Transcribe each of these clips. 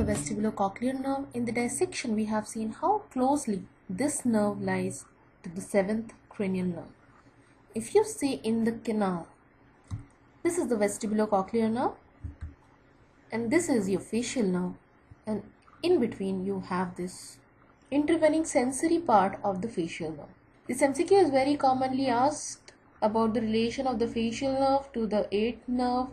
the vestibulocochlear nerve. In the dissection, we have seen how closely this nerve lies to the 7th cranial nerve. If you see in the canal, this is the vestibulocochlear nerve and this is your facial nerve, and in between you have this intervening sensory part of the facial nerve. This MCQ is very commonly asked about the relation of the facial nerve to the 8th nerve,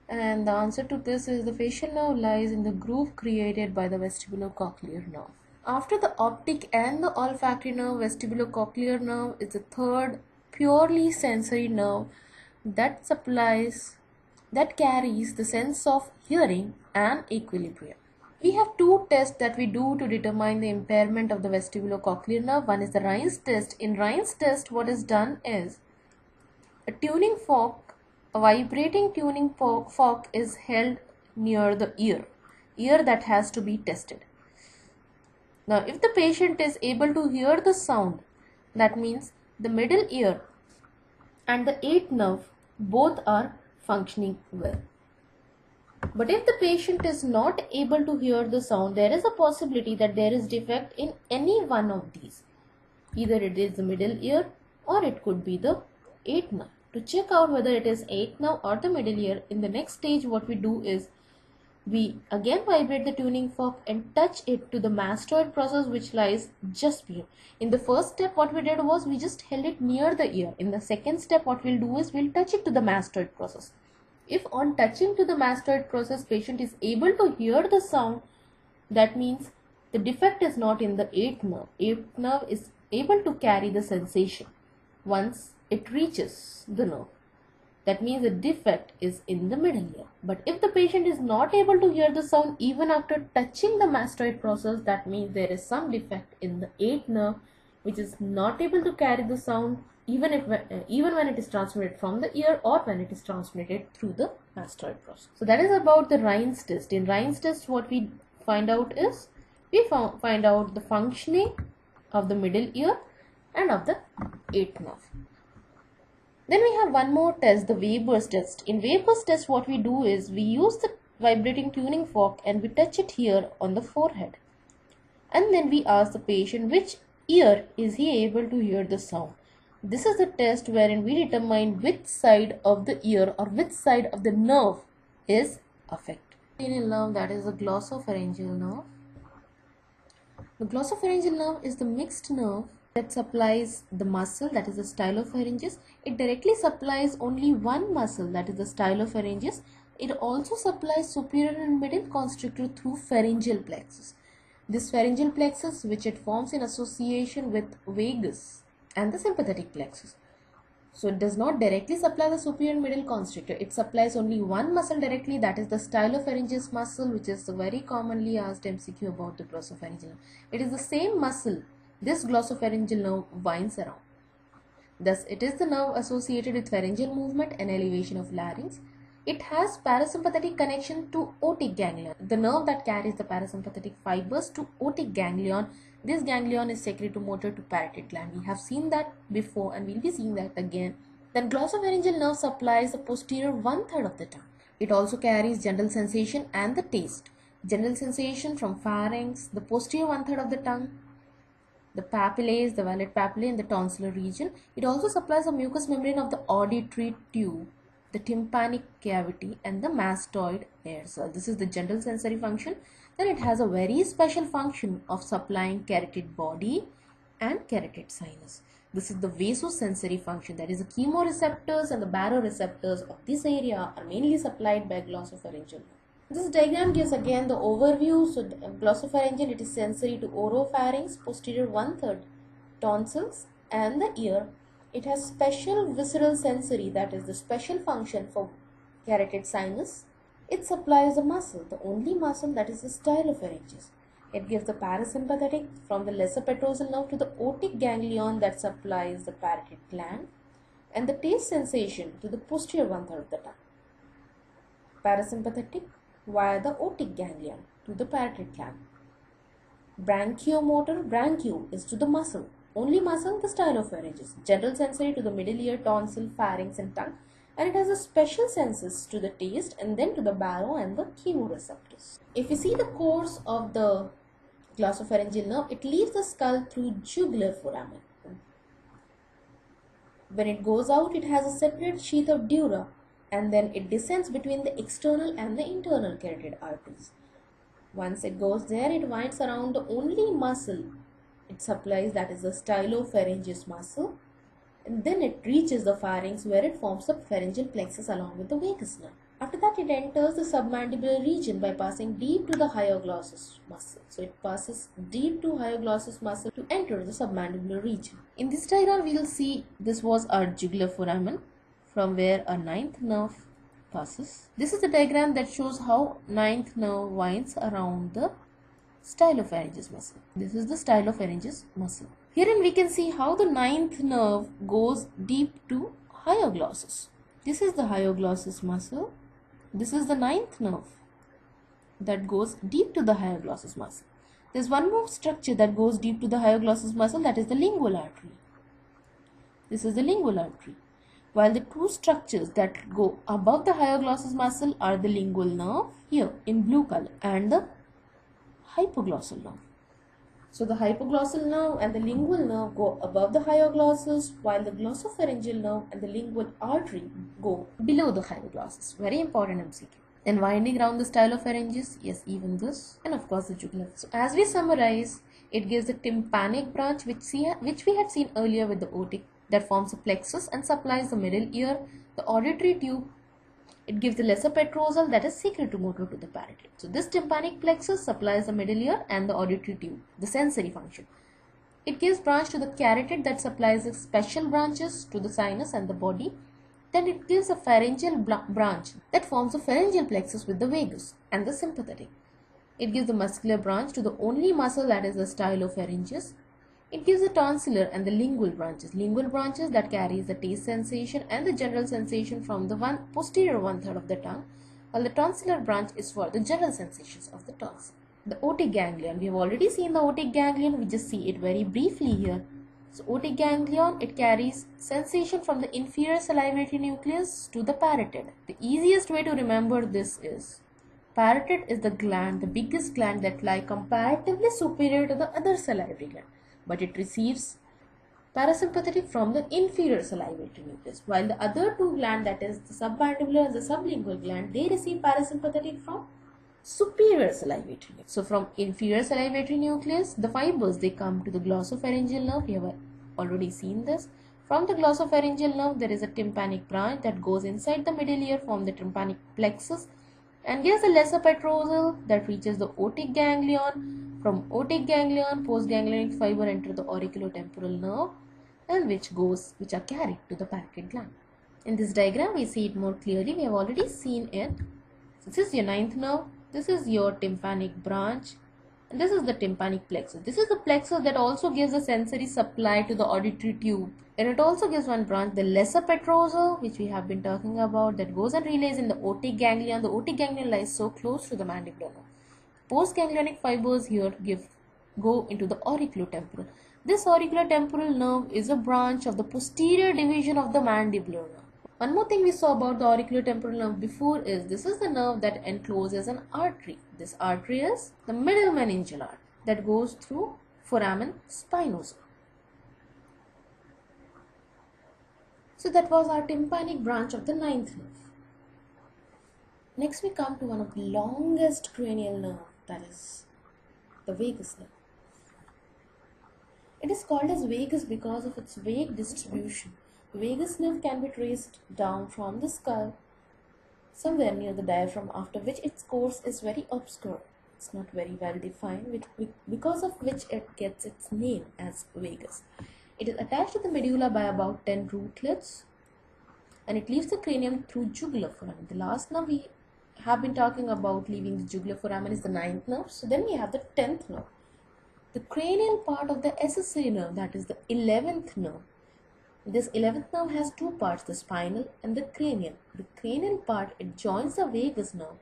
and the answer to this is the facial nerve lies in the groove created by the vestibulocochlear nerve. After the optic and the olfactory nerve, vestibulocochlear nerve is the third purely sensory nerve that carries the sense of hearing and equilibrium. We have two tests that we do to determine the impairment of the vestibulocochlear nerve. One is the Rein's test. In Rein's test, what is done is a vibrating tuning fork is held near the ear that has to be tested. Now, if the patient is able to hear the sound, that means the middle ear and the 8th nerve both are functioning well. But if the patient is not able to hear the sound, there is a possibility that there is defect in any one of these. Either it is the middle ear or it could be the 8th nerve. To check out whether it is 8th nerve or the middle ear, in the next stage what we do is we again vibrate the tuning fork and touch it to the mastoid process which lies just below. In the first step what we did was we just held it near the ear. In the second step what we'll do is we'll touch it to the mastoid process. If on touching to the mastoid process patient is able to hear the sound, that means the defect is not in the 8th nerve. 8th nerve is able to carry the sensation once it reaches the nerve. That means the defect is in the middle ear. But if the patient is not able to hear the sound even after touching the mastoid process, that means there is some defect in the 8th nerve which is not able to carry the sound even when it is transmitted from the ear or when it is transmitted through the mastoid process. So that is about the Rein's test. In Rein's test, what we find out is we find out the functioning of the middle ear and of the 8th nerve. Then we have one more test, the Weber's test. In Weber's test, what we do is we use the vibrating tuning fork and we touch it here on the forehead. And then we ask the patient which ear is he able to hear the sound. This is the test wherein we determine which side of the ear or which side of the nerve is affected. Cranial nerve, that is the glossopharyngeal nerve. The glossopharyngeal nerve is the mixed nerve that supplies the muscle, that is the stylopharyngeus. It directly supplies only one muscle, that is the stylopharyngeus. It also supplies superior and middle constrictor through pharyngeal plexus. This pharyngeal plexus, which it forms in association with vagus and the sympathetic plexus. So it does not directly supply the superior and middle constrictor. It supplies only one muscle directly, that is the stylopharyngeus muscle, which is the very commonly asked MCQ about the glossopharyngeal nerve. It is the same muscle this glossopharyngeal nerve winds around. Thus, it is the nerve associated with pharyngeal movement and elevation of larynx. It has parasympathetic connection to otic ganglion, the nerve that carries the parasympathetic fibers to otic ganglion. This ganglion is secretomotor to parotid gland. We have seen that before and we'll be seeing that again. Then glossopharyngeal nerve supplies the posterior 1/3 of the tongue. It also carries general sensation and the taste. General sensation from pharynx, the posterior 1/3 of the tongue, the papillae, the valid papillae and the tonsillar region. It also supplies the mucous membrane of the auditory tube, the tympanic cavity and the mastoid air cell. This is the general sensory function. Then it has a very special function of supplying carotid body and carotid sinus. This is the vasosensory function, that is the chemoreceptors and the baroreceptors of this area are mainly supplied by glossopharyngeal nerve. This diagram gives again the overview. So glossopharyngeal, it is sensory to oropharynx, posterior 1/3 tonsils and the ear. It has special visceral sensory, that is the special function for carotid sinus. It supplies a muscle, the only muscle, that is the stylopharyngeus. It gives the parasympathetic from the lesser petrosal nerve to the otic ganglion that supplies the parotid gland, and the taste sensation to the posterior 1/3 of the tongue. Parasympathetic via the otic ganglion to the parotid gland. Branchiomotor, branchio is to the muscle, only muscle, the stylopharyngeus. General sensory to the middle ear, tonsil, pharynx and tongue. and it has a special senses to the taste and then to the barrow and the chemoreceptors. If you see the course of the glossopharyngeal nerve, it leaves the skull through jugular foramen. When it goes out, it has a separate sheath of dura, and then it descends between the external and the internal carotid arteries. Once it goes there, it winds around the only muscle it supplies, that is the stylopharyngeus muscle, and then it reaches the pharynx where it forms the pharyngeal plexus along with the vagus nerve. After that, it enters the submandibular region by passing deep to the hypoglossal muscle. So it passes deep to hypoglossal muscle to enter the submandibular region. In this diagram, we will see this was our jugular foramen from where a ninth nerve passes. This is the diagram that shows how ninth nerve winds around the stylopharyngeus muscle. This is the stylopharyngeus muscle. Herein we can see how the ninth nerve goes deep to hypoglossal. This is the hypoglossal muscle. This is the ninth nerve that goes deep to the hypoglossal muscle. There is one more structure that goes deep to the hypoglossal muscle, that is the lingual artery. This is the lingual artery. While the two structures that go above the hypoglossal muscle are the lingual nerve here in blue color and the hypoglossal nerve. So the hypoglossal nerve and the lingual nerve go above the hypoglossals, while the glossopharyngeal nerve and the lingual artery go below the hypoglossus. Very important MCQ. Then winding around the stylopharyngeus, yes, even this, and of course the jugular. So as we summarize, it gives the tympanic branch which we had seen earlier with the otic, that forms a plexus and supplies the middle ear, the auditory tube. It gives the lesser petrosal, that is secretomotor, to the parotid. So this tympanic plexus supplies the middle ear and the auditory tube, the sensory function. It gives branch to the carotid that supplies the special branches to the sinus and the body. Then it gives a pharyngeal branch that forms the pharyngeal plexus with the vagus and the sympathetic. It gives the muscular branch to the only muscle, that is the stylopharyngeus. It gives the tonsillar and the lingual branches that carries the taste sensation and the general sensation from the posterior one-third of the tongue, while the tonsillar branch is for the general sensations of the tonsil. The otic ganglion, we have already seen the otic ganglion, we just see it very briefly here. So otic ganglion, it carries sensation from the inferior salivary nucleus to the parotid. The easiest way to remember this is, parotid is the gland, the biggest gland that lie comparatively superior to the other salivary gland, but it receives parasympathetic from the inferior salivary nucleus, while the other two glands, that is the submandibular and the sublingual gland, they receive parasympathetic from superior salivary nucleus. So from inferior salivary nucleus, the fibers, they come to the glossopharyngeal nerve. We have already seen this. From the glossopharyngeal nerve, there is a tympanic branch that goes inside the middle ear, from the tympanic plexus, and gives a lesser petrosal that reaches the otic ganglion. From otic ganglion, postganglionic fiber enter the auriculotemporal nerve, and which are carried to the parotid gland. In this diagram, we see it more clearly. We have already seen it. So this is your ninth nerve. This is your tympanic branch, and this is the tympanic plexus. This is the plexus that also gives a sensory supply to the auditory tube, and it also gives one branch, the lesser petrosal, which we have been talking about, that goes and relays in the otic ganglion. The otic ganglion lies so close to the mandibular nerve. Postganglionic fibers here go into the auriculotemporal. This auriculotemporal nerve is a branch of the posterior division of the mandibular nerve. One more thing we saw about the auriculotemporal nerve before is, this is the nerve that encloses an artery. This artery is the middle meningeal artery that goes through foramen spinosum. So that was our tympanic branch of the ninth nerve. Next we come to one of the longest cranial nerve, that is the vagus nerve. It is called as vagus because of its vague distribution. The vagus nerve can be traced down from the skull somewhere near the diaphragm, after which its course is very obscure. It's not very well defined, because of which it gets its name as vagus. It is attached to the medulla by about 10 rootlets, and it leaves the cranium through jugular foramen. The last nerve we have been talking about leaving the jugular foramen is the ninth nerve. So then we have the 10th nerve. The cranial part of the accessory nerve, that is the 11th nerve. This 11th nerve has two parts, the spinal and the cranial. The cranial part, it joins the vagus nerve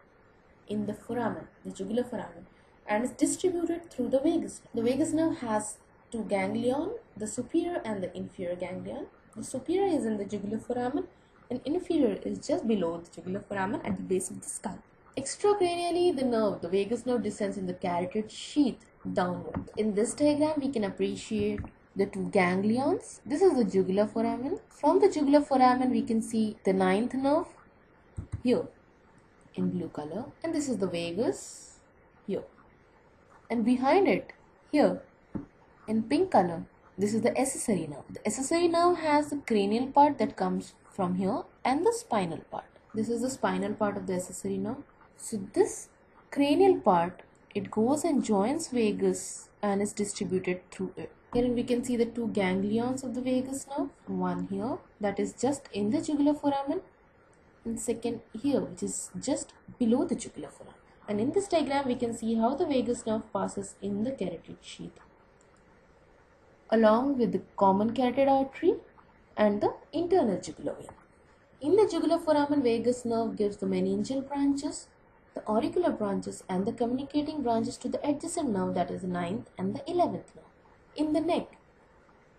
in the foramen, the jugular foramen, and is distributed through the vagus. The vagus nerve has two ganglion, the superior and the inferior ganglion. The superior is in the jugular foramen, and inferior is just below the jugular foramen at the base of the skull. Extracranially, the vagus nerve descends in the carotid sheath downward. In this diagram, we can appreciate the two ganglions. This is the jugular foramen. From the jugular foramen, we can see the ninth nerve here in blue color, and this is the vagus here. And behind it, here in pink color, this is the accessory nerve. The accessory nerve has the cranial part that comes from here and the spinal part. This is the spinal part of the accessory nerve. So this cranial part, it goes and joins vagus and is distributed through it. Here we can see the two ganglions of the vagus nerve. One here that is just in the jugular foramen, and second here which is just below the jugular foramen. And in this diagram we can see how the vagus nerve passes in the carotid sheath along with the common carotid artery and the internal jugular vein. In the jugular foramen, vagus nerve gives the meningeal branches, the auricular branches and the communicating branches to the adjacent nerve, that is the 9th and the 11th nerve. In the neck,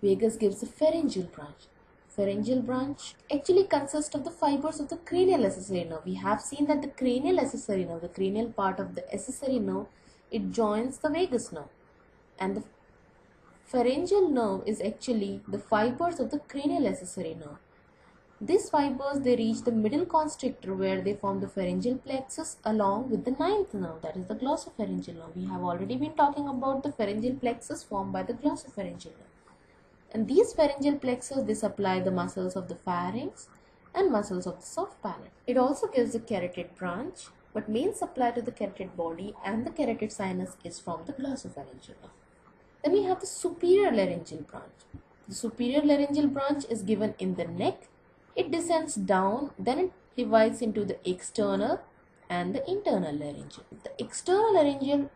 vagus gives the pharyngeal branch. Pharyngeal branch actually consists of the fibers of the cranial accessory nerve. We have seen that the cranial accessory nerve, the cranial part of the accessory nerve, it joins the vagus nerve, and the pharyngeal nerve is actually the fibers of the cranial accessory nerve. These fibers, they reach the middle constrictor where they form the pharyngeal plexus along with the 9th nerve, that is the glossopharyngeal nerve. We have already been talking about the pharyngeal plexus formed by the glossopharyngeal nerve. And these pharyngeal plexus, they supply the muscles of the pharynx and muscles of the soft palate. It also gives the carotid branch, but main supply to the carotid body and the carotid sinus is from the glossopharyngeal nerve. Then we have the superior laryngeal branch. The superior laryngeal branch is given in the neck. It descends down, then it divides into the external and the internal laryngeal. The external laryngeal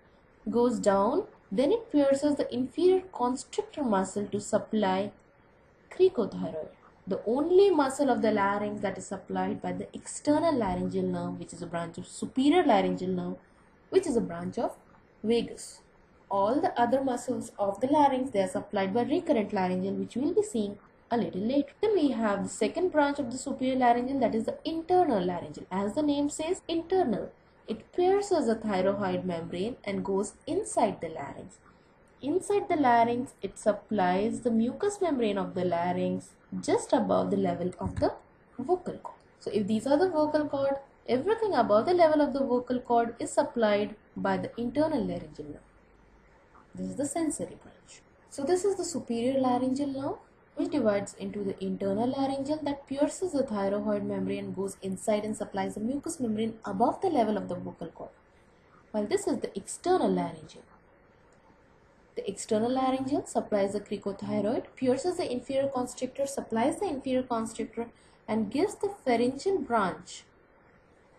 goes down, then it pierces the inferior constrictor muscle to supply cricothyroid, the only muscle of the larynx that is supplied by the external laryngeal nerve, which is a branch of superior laryngeal nerve, which is a branch of vagus. All the other muscles of the larynx, they are supplied by recurrent laryngeal, which we will be seeing a little later. Then we have the second branch of the superior laryngeal, that is the internal laryngeal. As the name says, internal. It pierces the thyroid membrane and goes inside the larynx. Inside the larynx, it supplies the mucous membrane of the larynx just above the level of the vocal cord. So if these are the vocal cord, everything above the level of the vocal cord is supplied by the internal laryngeal nerve. This is the sensory branch. So this is the superior laryngeal nerve, which divides into the internal laryngeal that pierces the thyroid membrane and goes inside and supplies the mucous membrane above the level of the vocal cord. While this is the external laryngeal. The external laryngeal supplies the cricothyroid, pierces the inferior constrictor, supplies the inferior constrictor and gives the pharyngeal branch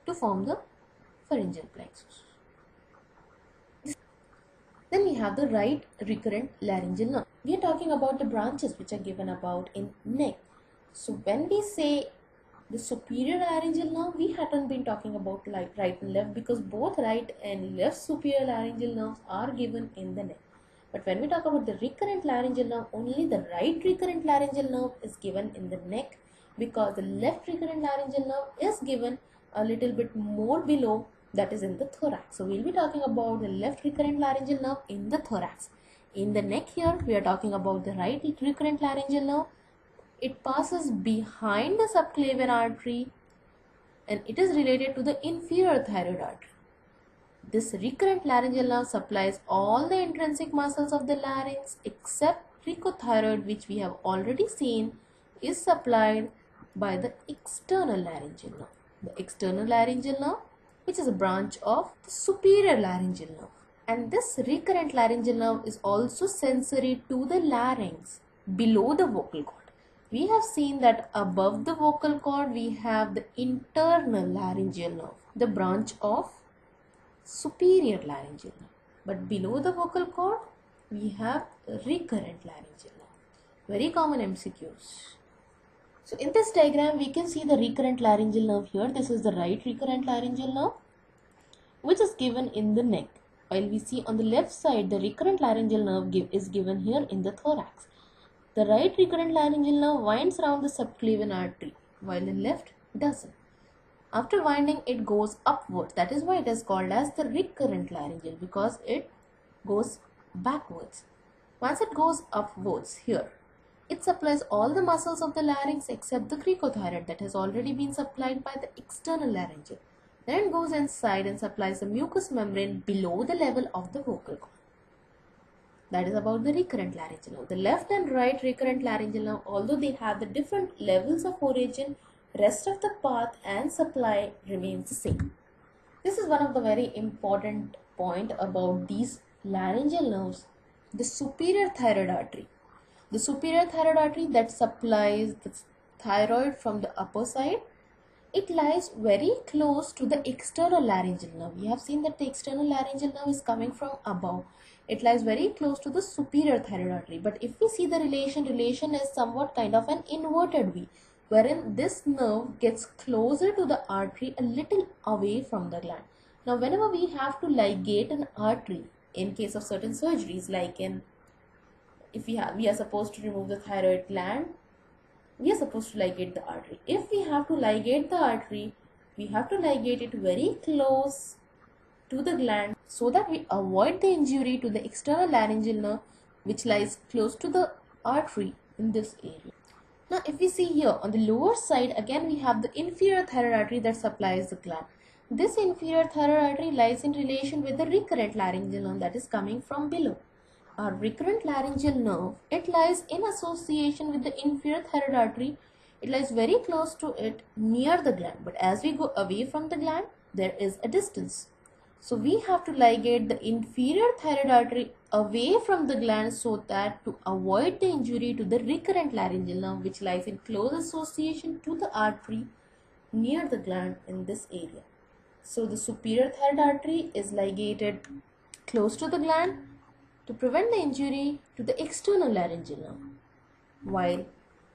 to form the pharyngeal plexus. Then we have the right recurrent laryngeal nerve. We are talking about the branches which are given about in neck. So when we say the superior laryngeal nerve, we hadn't been talking about like right and left because both right and left superior laryngeal nerves are given in the neck. But when we talk about the recurrent laryngeal nerve, only the right recurrent laryngeal nerve is given in the neck because the left recurrent laryngeal nerve is given a little bit more below, that is in the thorax. So we'll be talking about the left recurrent laryngeal nerve in the thorax. In the neck here, we are talking about the right recurrent laryngeal nerve. It passes behind the subclavian artery and it is related to the inferior thyroid artery. This recurrent laryngeal nerve supplies all the intrinsic muscles of the larynx except cricothyroid, which we have already seen is supplied by the external laryngeal nerve. The external laryngeal nerve, which is a branch of the superior laryngeal nerve. And this recurrent laryngeal nerve is also sensory to the larynx below the vocal cord. We have seen that above the vocal cord we have the internal laryngeal nerve, the branch of superior laryngeal nerve. But below the vocal cord we have recurrent laryngeal nerve. Very common MCQs. So in this diagram we can see the recurrent laryngeal nerve here. This is the right recurrent laryngeal nerve which is given in the neck. While we see on the left side the recurrent laryngeal nerve is given here in the thorax. The right recurrent laryngeal nerve winds around the subclavian artery. while the left doesn't. After winding, it goes upwards. That is why it is called as the recurrent laryngeal, because it goes backwards. Once it goes upwards here, it supplies all the muscles of the larynx except the cricothyroid that has already been supplied by the external laryngeal. Then it goes inside and supplies the mucous membrane below the level of the vocal cord. That is about the recurrent laryngeal nerve. The left and right recurrent laryngeal nerve, although they have the different levels of origin, rest of the path and supply remains the same. This is one of the very important point about these laryngeal nerves, the superior thyroid artery. The superior thyroid artery that supplies the thyroid from the upper side, it lies very close to the external laryngeal nerve. We have seen that the external laryngeal nerve is coming from above. It lies very close to the superior thyroid artery. But if we see the relation is somewhat kind of an inverted V, wherein this nerve gets closer to the artery a little away from the gland. Now, whenever we have to ligate an artery in case of certain surgeries, like if we are supposed to remove the thyroid gland, we are supposed to ligate the artery. If we have to ligate the artery, we have to ligate it very close to the gland so that we avoid the injury to the external laryngeal nerve which lies close to the artery in this area. Now, if we see here on the lower side, again we have the inferior thyroid artery that supplies the gland. This inferior thyroid artery lies in relation with the recurrent laryngeal nerve that is coming from below. Our recurrent laryngeal nerve, it lies in association with the inferior thyroid artery. It lies very close to it near the gland, but as we go away from the gland, there is a distance. So we have to ligate the inferior thyroid artery away from the gland so that to avoid the injury to the recurrent laryngeal nerve which lies in close association to the artery near the gland in this area. So the superior thyroid artery is ligated close to the gland to prevent the injury to the external laryngeal nerve, while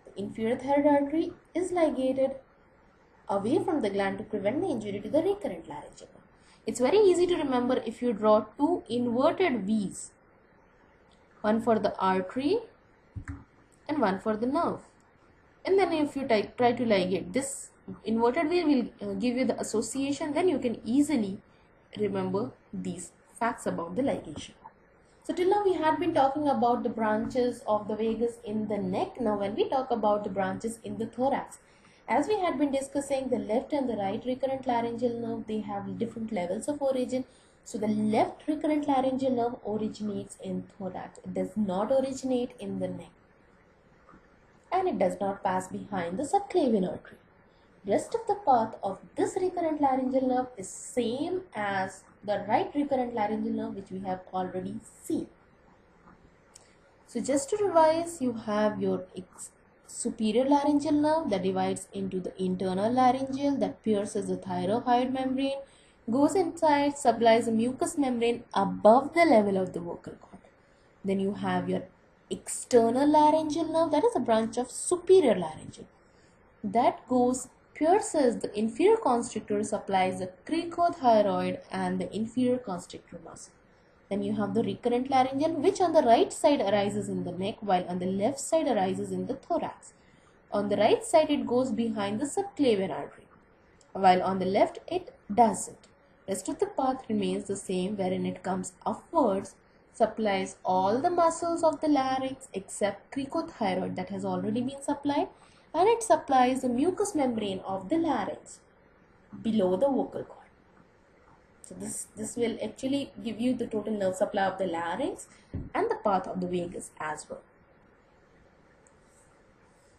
the inferior thyroid artery is ligated away from the gland to prevent the injury to the recurrent laryngeal nerve. It's very easy to remember if you draw two inverted V's, one for the artery and one for the nerve. And then if you try to ligate, this inverted V will give you the association, then you can easily remember these facts about the ligation. So till now we had been talking about the branches of the vagus in the neck. Now when we talk about the branches in the thorax, as we had been discussing, the left and the right recurrent laryngeal nerve, they have different levels of origin. So the left recurrent laryngeal nerve originates in thorax. It does not originate in the neck. And it does not pass behind the subclavian artery. Rest of the path of this recurrent laryngeal nerve is same as the right recurrent laryngeal nerve which we have already seen. So just to revise, you have your superior laryngeal nerve that divides into the internal laryngeal that pierces the thyroid membrane, goes inside, supplies a mucous membrane above the level of the vocal cord. Then you have your external laryngeal nerve, that is a branch of superior laryngeal, that goes pierces the inferior constrictor, supplies the cricothyroid and the inferior constrictor muscle. Then you have the recurrent laryngeal, which on the right side arises in the neck, while on the left side arises in the thorax. On the right side it goes behind the subclavian artery, while on the left it doesn't. Rest of the path remains the same, wherein it comes upwards, supplies all the muscles of the larynx except cricothyroid that has already been supplied, and it supplies the mucous membrane of the larynx below the vocal cord. So this will actually give you the total nerve supply of the larynx and the path of the vagus as well.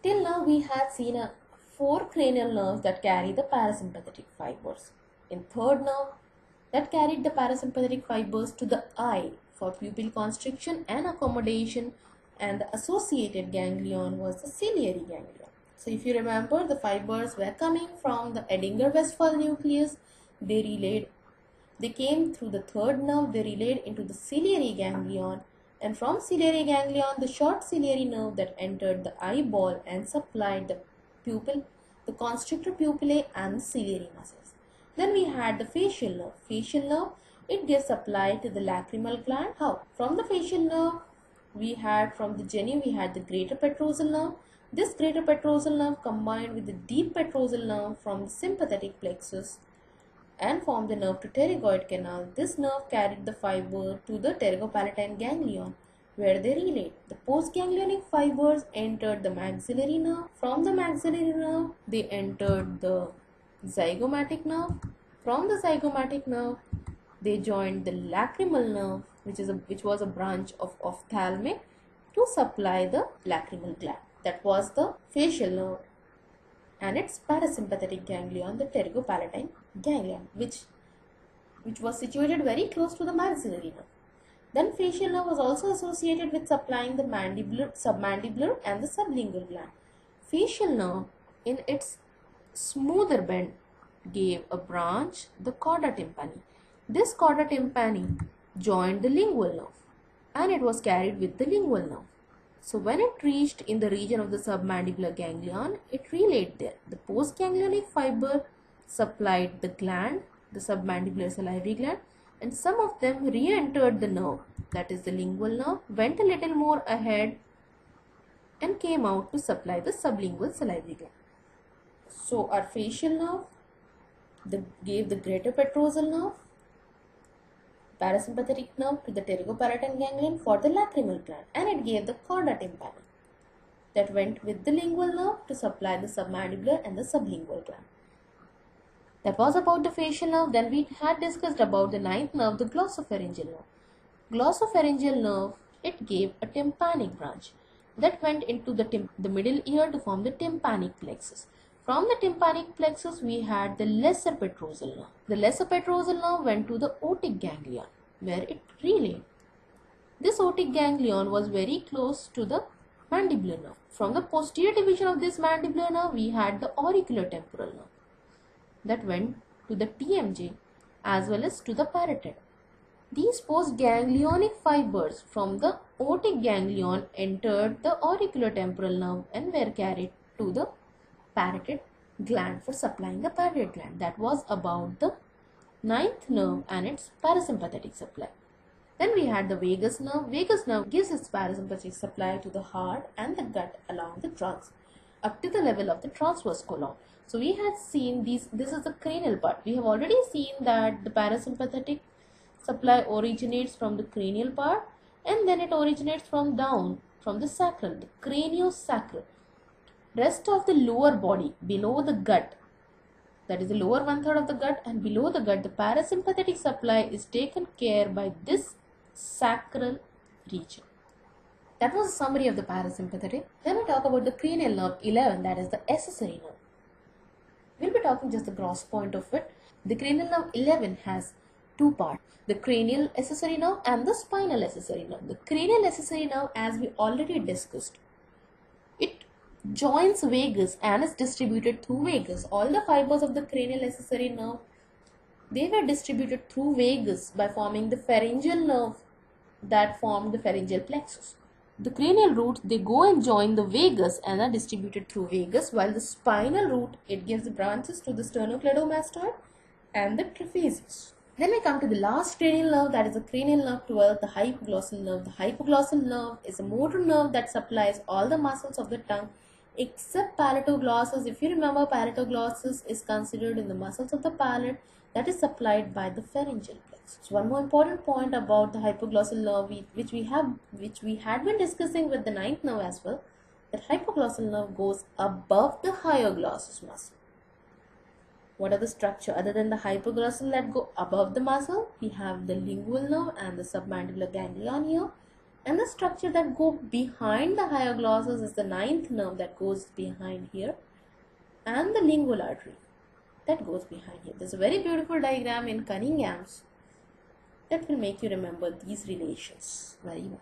Till now we had seen 4 cranial nerves that carry the parasympathetic fibers. In third nerve, that carried the parasympathetic fibers to the eye for pupil constriction and accommodation, and the associated ganglion was the ciliary ganglion. So if you remember, the fibers were coming from the Edinger-Westphal nucleus. They came through the third nerve, they relayed into the ciliary ganglion, and from ciliary ganglion, the short ciliary nerve that entered the eyeball and supplied the pupil, the constrictor pupillae and the ciliary muscles. Then we had the facial nerve. Facial nerve, it gets supplied to the lacrimal gland. How? From the facial nerve, from the genu, we had the greater petrosal nerve, This greater petrosal nerve combined with the deep petrosal nerve from the sympathetic plexus and formed the nerve to pterygoid canal. This nerve carried the fiber to the pterygopalatine ganglion, where they relayed. The postganglionic fibers entered the maxillary nerve. From the maxillary nerve, they entered the zygomatic nerve. From the zygomatic nerve, they joined the lacrimal nerve, which was a branch of ophthalmic, to supply the lacrimal gland. That was the facial nerve and its parasympathetic ganglion, the pterygopalatine ganglion, which was situated very close to the maxillary nerve. Then facial nerve was also associated with supplying the mandibular, submandibular and the sublingual gland. Facial nerve in its smoother bend gave a branch, the chorda tympani. This chorda tympani joined the lingual nerve and it was carried with the lingual nerve. So when it reached in the region of the submandibular ganglion, it relayed there. The postganglionic fiber supplied the gland, the submandibular salivary gland, and some of them re-entered the nerve, that is the lingual nerve, went a little more ahead and came out to supply the sublingual salivary gland. So our facial nerve gave the greater petrosal nerve, parasympathetic nerve to the pterygopalatine ganglion for the lacrimal gland, and it gave the chorda tympani that went with the lingual nerve to supply the submandibular and the sublingual gland. That was about the facial nerve. Then we had discussed about the ninth nerve, the glossopharyngeal nerve. Glossopharyngeal nerve, it gave a tympanic branch that went into the middle ear to form the tympanic plexus. From the tympanic plexus, we had the lesser petrosal nerve. The lesser petrosal nerve went to the otic ganglion, where it relayed. This otic ganglion was very close to the mandibular nerve. From the posterior division of this mandibular nerve, we had the auriculotemporal nerve that went to the TMJ as well as to the parotid. These postganglionic fibers from the otic ganglion entered the auriculotemporal nerve and were carried to the parotid gland for supplying the parotid gland. That was about the ninth nerve and its parasympathetic supply. Then we had the vagus nerve. Vagus nerve gives its parasympathetic supply to the heart and the gut along the trunks up to the level of the transverse colon. So we had seen this is the cranial part. We have already seen that the parasympathetic supply originates from the cranial part and then it originates from down, from the sacral, the craniosacral. Rest of the lower body below the gut, that is the lower 1/3 of the gut and below the gut, the parasympathetic supply is taken care by this sacral region. That was a summary of the parasympathetic. Then we talk about the cranial nerve 11, that is the accessory nerve. We'll be talking just the gross point of it. The cranial nerve 11 has two parts, the cranial accessory nerve and the spinal accessory nerve. The cranial accessory nerve, as we already discussed, it joins vagus and is distributed through vagus. All the fibers of the cranial accessory nerve, they were distributed through vagus by forming the pharyngeal nerve that formed the pharyngeal plexus. The cranial roots, they go and join the vagus and are distributed through vagus, while the spinal root, it gives branches to the sternocleidomastoid and the trapeze. Then we come to the last cranial nerve, that is the cranial nerve 12, the hypoglossal nerve. The hypoglossal nerve is a motor nerve that supplies all the muscles of the tongue except palatoglossus. If you remember, palatoglossus is considered in the muscles of the palate that is supplied by the pharyngeal plexus. So one more important point about the hypoglossal nerve, which we had been discussing with the ninth nerve as well, that hypoglossal nerve goes above the hyoglossus muscle. What are the structure other than the hypoglossal that go above the muscle? We have the lingual nerve and the submandibular ganglion here. And the structure that go behind the hyoglossus is the ninth nerve that goes behind here. And the lingual artery that goes behind here. There's a very beautiful diagram in Cunningham's that will make you remember these relations very well.